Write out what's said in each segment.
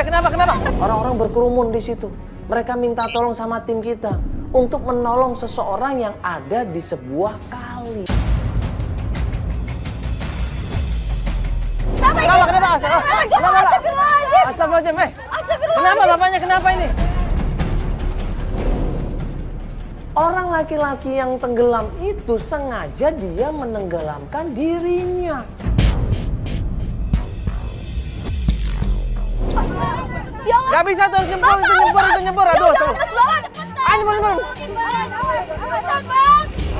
Kenapa? Orang-orang berkerumun di situ. Mereka minta tolong sama tim kita untuk menolong seseorang yang ada di sebuah kali. Kenapa? Astagfirullahaladzim. Kenapa bapaknya? Kenapa ini? Orang laki-laki yang tenggelam itu sengaja dia menenggelamkan dirinya. Ya Allah. Gak bisa tuh, itu nyembur. Aduh, nyembur. Nyembur.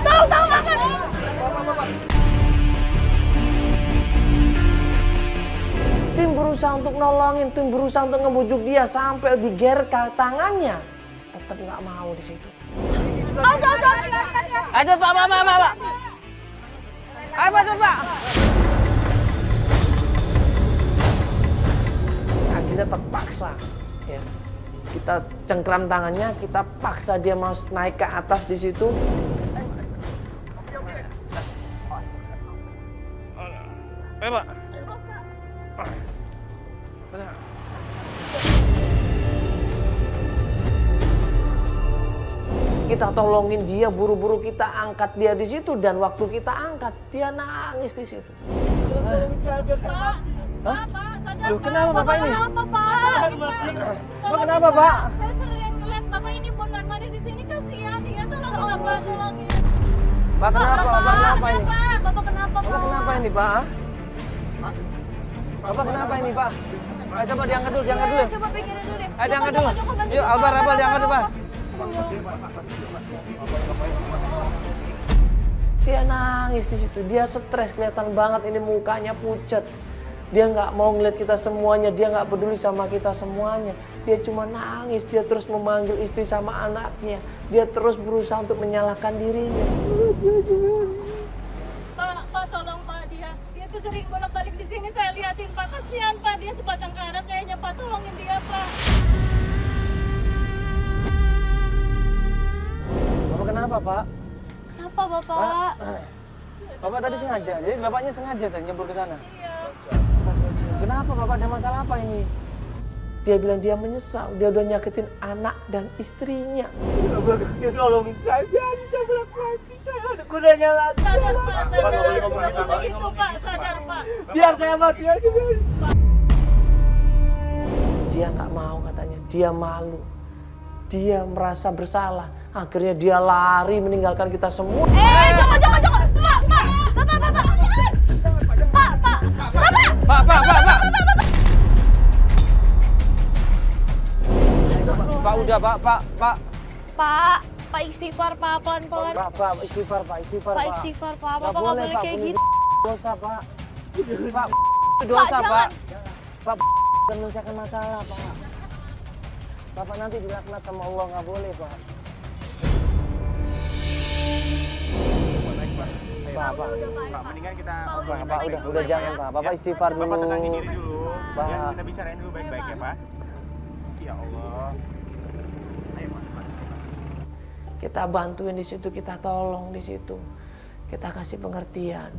Tahu banget. Tim berusaha untuk nolongin, tim berusaha untuk ngebujuk dia sampai digeret tangannya. Tetap nggak mau di situ. Ayo Pak. Ayo Pak. Akhirnya terpaksa, ya. Kita cengkram tangannya, kita paksa dia mau naik ke atas di situ. Ayo Pak. Kita tolongin dia, buru-buru kita angkat dia di situ, dan waktu kita angkat dia nangis di situ. Hah? Loh, kenapa Bapak ini? Kenapa, Pak? Kenapa, Pak? Saya sering lihat Bapak ini mondar mandir di sini, kasihan dia. Tolongin, Pak, tolongin. Pak, kenapa? Bapak kenapa ini? Bapak kenapa, Pak? Bapak kenapa ini, Pak? Bapak kenapa ini, Pak? Ayo coba diangkat dulu. Coba pikirin dulu deh. Ayo diangkat dulu. Yuk, Albar diangkat dulu, Pak. Dia nangis di situ, dia stres, kelihatan banget ini mukanya pucat. Dia nggak mau ngeliat kita semuanya, dia nggak peduli sama kita semuanya. Dia cuma nangis, dia terus memanggil istri sama anaknya. Dia terus berusaha untuk menyalahkan dirinya. Pak, tolong Pak, dia tuh sering bolak-balik di sini, saya liatin Pak, kasihan Pak, dia sebatang kara kayaknya Pak, tolongin dia Pak. Bapak kenapa, Pak? Kenapa Bapak? Bapak tadi sengaja, jadi bapaknya sengaja tadi nyebur ke sana. Iya. Kenapa Bapak, ada masalah apa ini? Dia bilang dia menyesal, dia udah nyakitin anak dan istrinya. Dia tolongin saya, saya berhati, saya ada gunanya lagi. Sadar Pak, sadar. Itu Pak, sadar Pak. Biar saya mati aja. Dia nggak mau katanya, dia malu. Dia merasa bersalah, akhirnya dia lari meninggalkan kita semua. Jangan. Bapak. Pak. Pak udah, Pak. Pak istighfar Pak, pelan-pelan. Pak, istighfar, Pak. Pak istighfar Pak, Bapak nggak boleh kayak bunuh gitu. dosa, Pak. Pak, dosa, jangan. Pak. Pak, dan menyelesaikan masalah, Pak. Bapak nanti dilaknat sama Allah, nggak boleh, Pak. Pak, Mendingan kita Pak, udah jangan, Pak. Bapak istighfar dulu. Bapak tenangin diri dulu. Pak. Ya, kita bicarain dulu baik-baik ya, Pak. Ya Allah. Ayo, Pak. Kita bantuin di situ, kita tolong di situ. Kita kasih pengertian.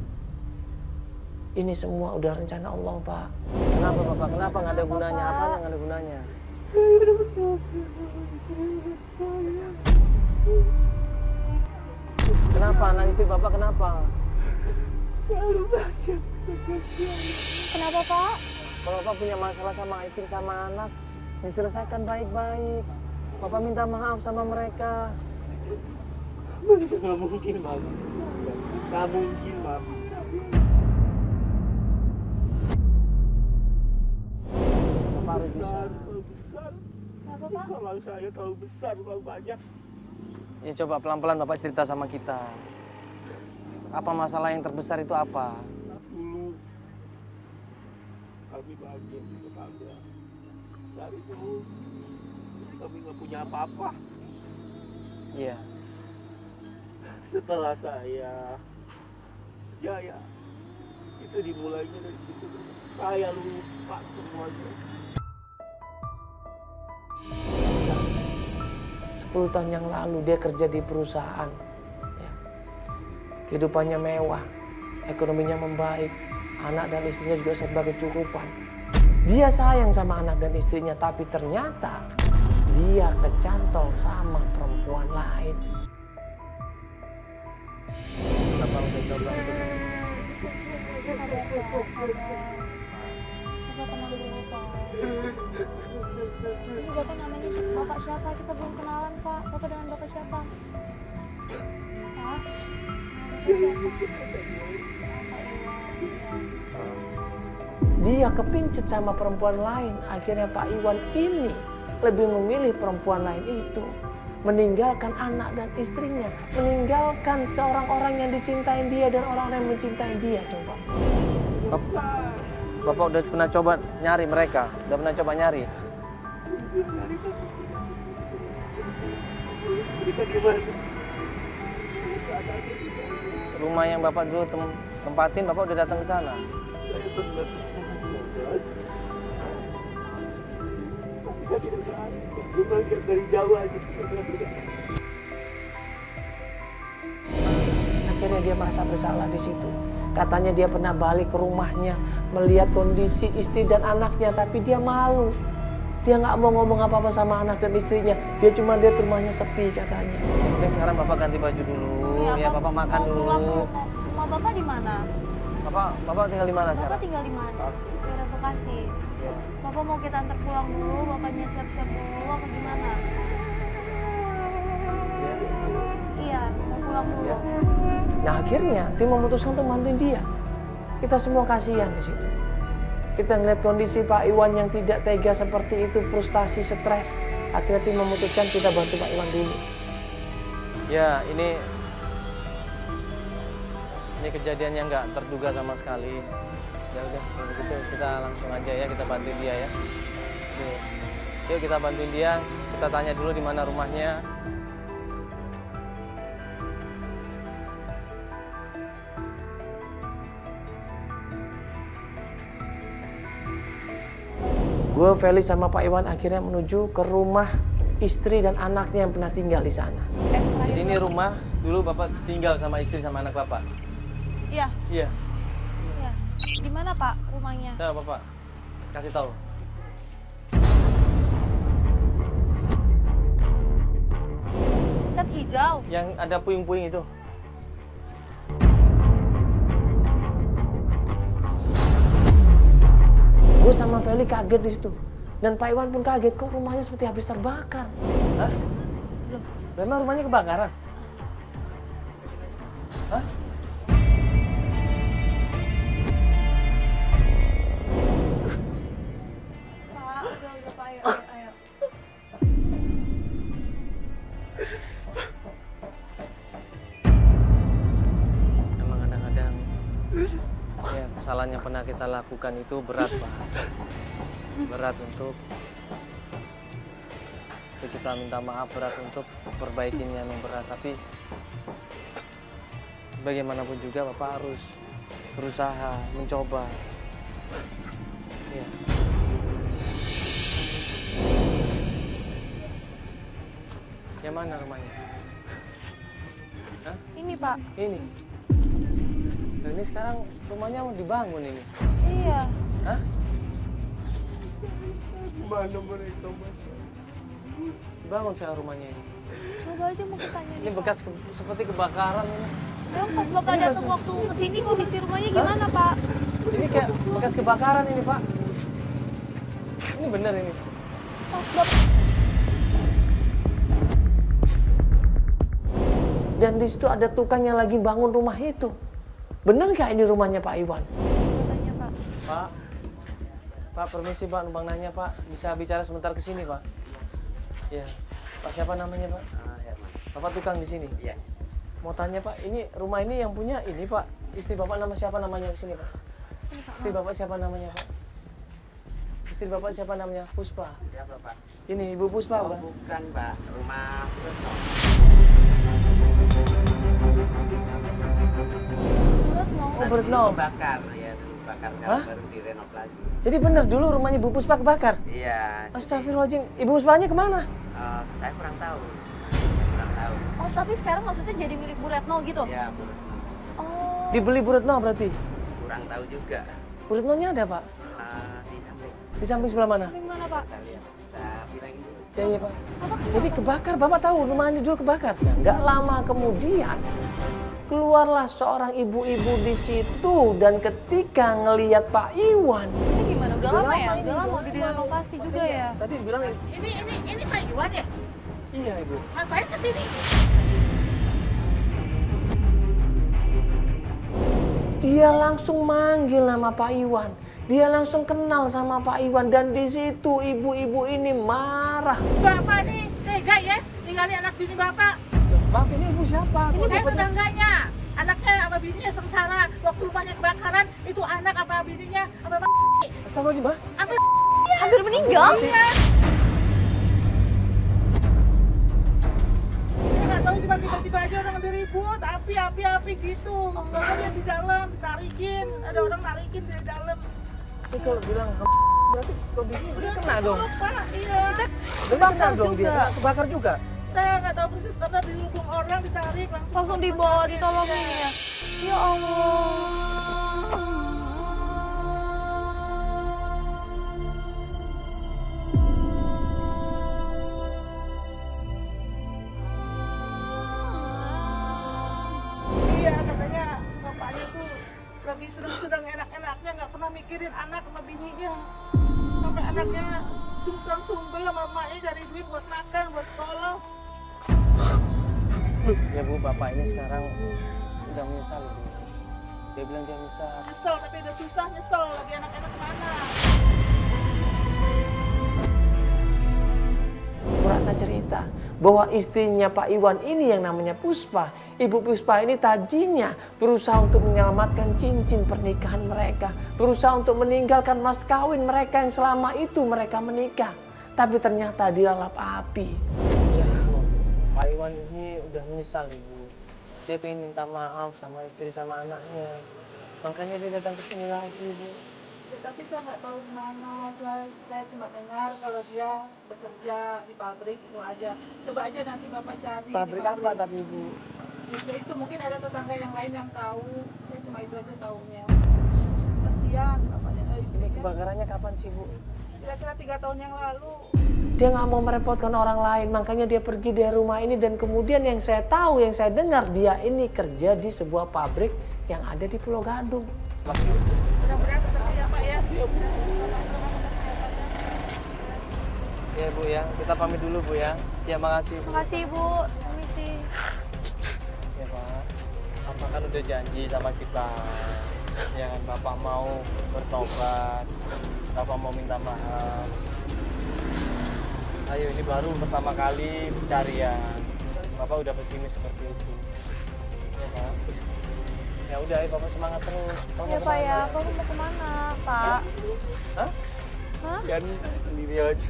Ini semua udah rencana Allah, Pak. Kenapa, Bapak? Kenapa nggak ada gunanya? Apanya nggak ada gunanya? Kenapa? Anak istri Bapak kenapa? Kenapa Pak? Kalau Bapak punya masalah sama istri sama anak, diselesaikan baik-baik. Bapak minta maaf sama mereka. Nggak mungkin, Bang. Nggak mungkin, Bang. Bapak harus bisa. Besar. Salah saya terlalu besar, terlalu banyak. Ya coba pelan-pelan Bapak cerita sama kita. Apa masalah yang terbesar itu apa? Dulu kami bahagia di tetangga. Dari dulu kami nggak punya apa-apa. Iya. Setelah saya ya itu dimulainya dari situ. Saya lupa semuanya. 10 tahun yang lalu dia kerja di perusahaan. Ya. Kehidupannya mewah, ekonominya membaik, anak dan istrinya juga serba kecukupan. Dia sayang sama anak dan istrinya, tapi ternyata dia kecantol sama perempuan lain. Bapak udah coba untuk Bapak tenang dulu, Pak. Ini Bapak namanya Bapak siapa? Kita belum kenalan, Pak. Bapak dengan Bapak siapa? Pak? dia kepincut sama perempuan lain. Akhirnya Pak Iwan ini lebih memilih perempuan lain itu, meninggalkan anak dan istrinya, meninggalkan seorang orang yang dicintai dia dan orang-orang yang mencintai dia. Coba Bapak udah pernah coba nyari mereka? Udah pernah coba nyari? Rumah yang Bapak dulu tempatin, Bapak udah datang ke sana? Saya pernah saya tidak berani, cuma lihat dari jauh aja. Akhirnya dia merasa bersalah di situ. Katanya dia pernah balik ke rumahnya, melihat kondisi istri dan anaknya, tapi dia malu. Dia nggak mau ngomong apa-apa sama anak dan istrinya. Dia cuma lihat rumahnya sepi katanya. Oke, sekarang Bapak ganti baju dulu, ya Bapak makan dulu. Rumah Bapak di mana? Bapak tinggal di mana sekarang? Bapak tinggal di mana? Daerah Bekasi. Bapak mau kita antar pulang dulu, bapaknya siap-siap dulu apa gimana? Ya. Iya, mau pulang dulu. Ya. Nah akhirnya tim memutuskan untuk bantuin dia. Kita semua kasihan di situ. Kita ngeliat kondisi Pak Iwan yang tidak tega seperti itu, frustasi, stres. Akhirnya tim memutuskan kita bantu Pak Iwan dulu. Ya ini kejadian yang nggak terduga sama sekali. Ya udah, kalau begitu kita langsung aja ya, kita bantuin dia ya. Oke. Yuk kita bantuin dia. Kita tanya dulu di mana rumahnya. Gue, Felix sama Pak Iwan akhirnya menuju ke rumah istri dan anaknya yang pernah tinggal di sana. Jadi ini rumah dulu Bapak tinggal sama istri sama anak Bapak? Iya. Iya. Iya. Di mana Pak rumahnya? Saya Bapak kasih tahu. Cat hijau. Yang ada puing-puing itu. Gue sama Feli kaget di situ. Dan Pak Iwan pun kaget, kok rumahnya seperti habis terbakar. Hah? Loh, memang rumahnya kebakaran? Hah? Pak, udah Pak, ayo. Emang kadang-kadang ya kesalahan yang pernah kita lakukan itu berat, Pak. Berat untuk kita minta maaf, berat untuk perbaikinya yang berat. Tapi bagaimanapun juga Bapak harus berusaha, mencoba. Ya. Yang mana rumahnya? Hah? Ini Pak. Ini. Nah, ini sekarang rumahnya mau dibangun ini. Iya. Hah? Mana mereka, Mas? Dibangun sekarang rumahnya ini. Coba aja mau kita tanya. Ini bekas seperti kebakaran ini. Dong pas Bapak Ini datang waktu kesini kondisi rumahnya gimana Pak? Ini kayak bekas kebakaran ini, Pak. Ini bener ini. Pas Bapak Dan di situ ada tukang yang lagi bangun rumah itu. Bener nggak ini rumahnya Pak Iwan? tanya Pak. Pak, permisi Pak, numpang nanya Pak. Bisa bicara sebentar ke sini Pak? Iya. Pak siapa namanya Pak? Bapak tukang di sini? Iya. Mau tanya Pak, ini rumah ini yang punya ini Pak. Istri Bapak nama siapa namanya ke sini Pak? Istri Bapak siapa namanya Pak? Istri Bapak siapa namanya? Puspa. Siapa, Pak? Ini Ibu Puspa, Pak. Bukan, Pak. Rumah Retno. Retno. Oh, Retno. Kebakar, ya. Kebakar Hah? baru direnov lagi. Jadi benar dulu rumahnya Ibu Puspa kebakar? Iya. Astagfirullahaladzim. Ibu Puspanya kemana? Saya kurang tahu. Kurang tahu. Oh tapi sekarang maksudnya jadi milik Bu Retno gitu? Ya, Bu Retno. Oh. Dibeli Bu Retno berarti? Kurang tahu juga. Bu Retnonya ada Pak? Di samping. Di samping sebelah mana? Di mana, Pak? Ya, iya Pak. Jadi kebakar, Bapak tahu rumahnya dulu kebakar. Nah, nggak lama kemudian keluarlah seorang ibu-ibu di situ dan ketika ngelihat Pak Iwan. Ini gimana? Udah lama ya? ini, Udah lama udah direnovasi juga ya? Tadi bilang Ini Pak Iwan ya? iya Ibu. Ngapain ke sini? Dia langsung manggil nama Pak Iwan. Dia langsung kenal sama Pak Iwan dan di situ ibu-ibu ini marah. Bapak nih tega ya tinggalin anak bini Bapak. Maaf ini ibu siapa? Ini saya tetangganya. Anaknya sama bininya sengsara. Waktu rumahnya kebakaran, itu anak sama bininya sama Astagfirullahaladzim, Mbak. sampai Hampir meninggal? nggak tahu cuma tiba-tiba aja orang ada ribut, api gitu. Bapak lihat di dalam, ditarikin. Ada orang narikin dari dalam. Ini kalau bilang berarti kondisinya udah kena dong. Pak, iya. Udah kena dong dia, kena kebakar juga. Saya nggak tahu persis karena dihubung orang ditarik Langsung dibawa, ditolongin ya? Ya Allah. Iya katanya bapaknya tuh lagi sedang enak-enaknya nggak pernah mikirin anak sama bininya. Sampai anaknya sumbang-sumbel sama emaknya cari duit buat makan, buat sekolah. Ya Bu, Bapak ini sekarang udah menyesal Bu. Dia bilang dia menyesal. Nyesel tapi udah susah nyesel lagi enak-enak mana. Bu Ratna cerita bahwa istrinya Pak Iwan ini yang namanya Puspa. Ibu Puspa ini tadinya berusaha untuk menyelamatkan cincin pernikahan mereka. Berusaha untuk meninggalkan mas kawin mereka yang selama itu mereka menikah. Tapi ternyata dilalap api. Ya Bu, Pak Iwan ini udah menyesal Ibu. Dia pengen minta maaf sama istri sama anaknya. Makanya dia datang ke sini lagi Bu. Ya, tapi saya nggak tahu kemana. Saya cuma dengar kalau dia bekerja di pabrik itu aja. Coba aja nanti Bapak cari. di Pabrik apa tapi Bu? Ya, itu mungkin ada tetangga yang lain yang tahu. Saya cuma itu aja tahunya. Kasihan bapaknya Ini istrinya. kebakarannya kapan sih Bu? Kira-kira 3 tahun yang lalu. Dia nggak mau merepotkan orang lain, makanya dia pergi dari rumah ini dan kemudian yang saya tahu, yang saya dengar dia ini kerja di sebuah pabrik yang ada di Pulau Gadung. Mudah-mudahan ketemu ya Pak ya. Ya Bu ya, kita pamit dulu Bu ya. Ya makasih. Makasih Ibu. Permisi. Ya Pak, Bapak kan udah janji sama kita. Ya kan Bapak mau bertobat, Bapak mau minta maaf. Ayo ini baru pertama kali pencarian. Bapak udah pesimis seperti itu. Ya Pak. Ya udah, ayo Bapak semangat terus. Bapak Ya mau Pak ya, kemana? Bapak mau kemana Pak? Hah? Hah? Kan sendiri aja.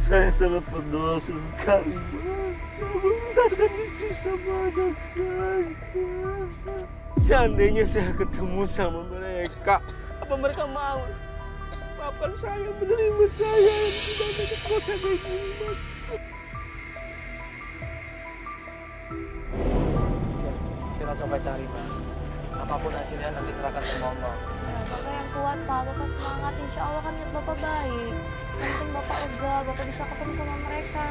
Saya sangat berdosa sekali, Mas. Membesarkan istri sama anak saya. Seandainya saya ketemu sama mereka, apa mereka mau? Bapak saya menerima saya yang tidak ada kosa kayak gini, Mas. Kita coba cari Pak. Apapun hasilnya nanti serahkan sama Allah. Ya, Bapak yang kuat Pak, Bapak semangat. Insya Allah kan niat Bapak baik. Yang penting Bapak lega, Bapak bisa ketemu sama mereka.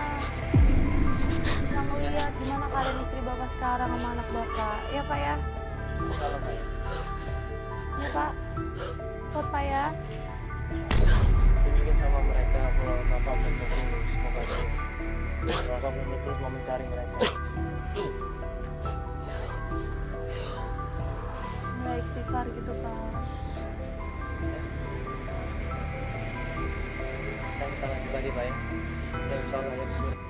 Bisa ngeliat gimana keadaan istri Bapak sekarang sama anak Bapak. Ya Pak ya? Salam Pak. Ya Pak? Kuat Pak ya? Tunjukin sama mereka bahwa Bapak benar terus mau bantu. Bapak benar terus mau mencari mereka. Baik istighfar gitu Pak. Kita lanjut lagi Pak ya. Ya insya Allah ya bismillah.